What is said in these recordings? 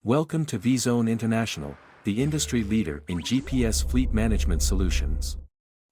Welcome to V-Zone International, the industry leader in GPS fleet management solutions.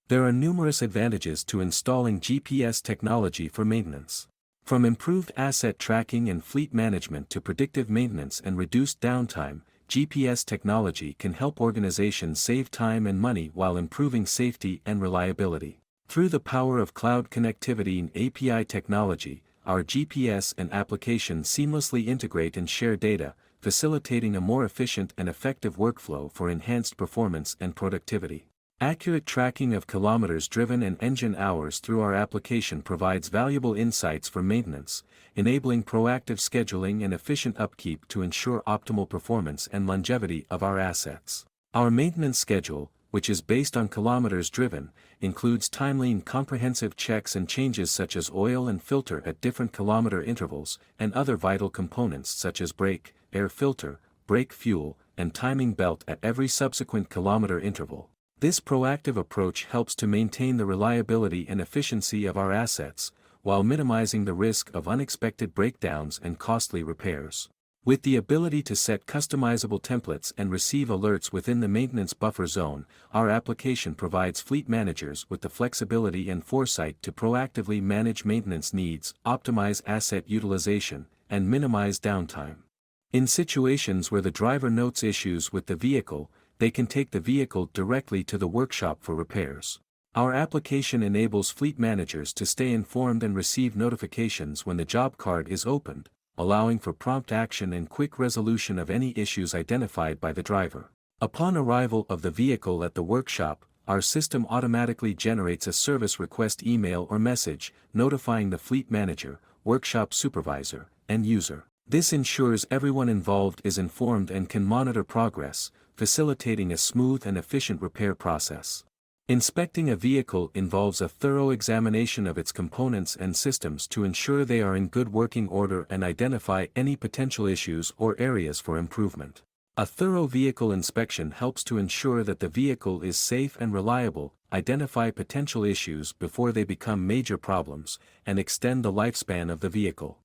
There are numerous advantages to installing GPS technology for maintenance. From improved asset tracking and fleet management to predictive maintenance and reduced downtime, GPS technology can help organizations save time and money while improving safety and reliability. Through the power of cloud connectivity and API technology, our GPS and applications seamlessly integrate and share data, facilitating a more efficient and effective workflow for enhanced performance and productivity. Accurate tracking of kilometers driven and engine hours through our application provides valuable insights for maintenance, enabling proactive scheduling and efficient upkeep to ensure optimal performance and longevity of our assets. Our maintenance schedule, which is based on kilometers driven, includes timely and comprehensive checks and changes such as oil and filter at different kilometer intervals, and other vital components such as brake, air filter, brake fuel, and timing belt at every subsequent kilometer interval. This proactive approach helps to maintain the reliability and efficiency of our assets, while minimizing the risk of unexpected breakdowns and costly repairs. With the ability to set customizable templates and receive alerts within the maintenance buffer zone, our application provides fleet managers with the flexibility and foresight to proactively manage maintenance needs, optimize asset utilization, and minimize downtime. In situations where the driver notes issues with the vehicle, they can take the vehicle directly to the workshop for repairs. Our application enables fleet managers to stay informed and receive notifications when the job card is opened, allowing for prompt action and quick resolution of any issues identified by the driver. Upon arrival of the vehicle at the workshop, our system automatically generates a service request email or message, notifying the fleet manager, workshop supervisor, and user. This ensures everyone involved is informed and can monitor progress, facilitating a smooth and efficient repair process. Inspecting a vehicle involves a thorough examination of its components and systems to ensure they are in good working order and identify any potential issues or areas for improvement. A thorough vehicle inspection helps to ensure that the vehicle is safe and reliable, identify potential issues before they become major problems, and extend the lifespan of the vehicle.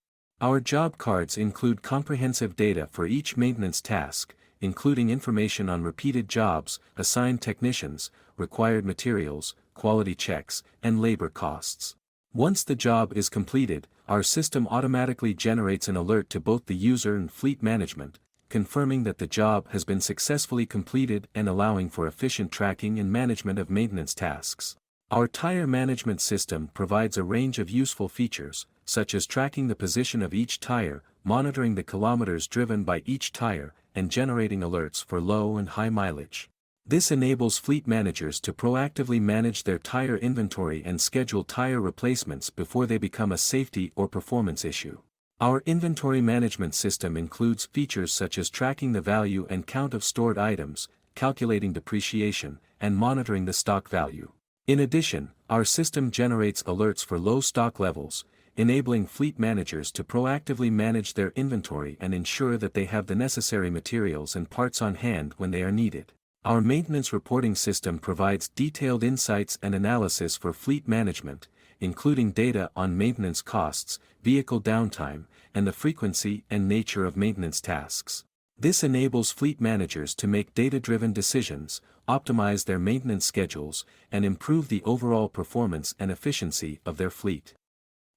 Our job cards include comprehensive data for each maintenance task, including information on repeated jobs, assigned technicians, required materials, quality checks, and labor costs. Once the job is completed, our system automatically generates an alert to both the user and fleet management, confirming that the job has been successfully completed and allowing for efficient tracking and management of maintenance tasks. Our TYRE management system provides a range of useful features, such as tracking the position of each tire, monitoring the kilometers driven by each tire, and generating alerts for low and high mileage. This enables fleet managers to proactively manage their tire inventory and schedule tire replacements before they become a safety or performance issue. Our inventory management system includes features such as tracking the value and count of stored items, calculating depreciation, and monitoring the stock value. In addition, our system generates alerts for low stock levels, enabling fleet managers to proactively manage their inventory and ensure that they have the necessary materials and parts on hand when they are needed. Our maintenance reporting system provides detailed insights and analysis for fleet management, including data on maintenance costs, vehicle downtime, and the frequency and nature of maintenance tasks. This enables fleet managers to make data-driven decisions, optimize their maintenance schedules, and improve the overall performance and efficiency of their fleet.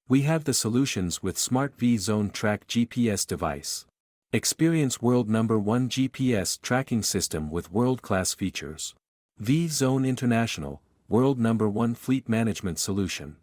We have the solutions with Smart V-Zone Track GPS device. Experience world number 1 GPS tracking system with world-class features. V-Zone International, world number 1 fleet management solution.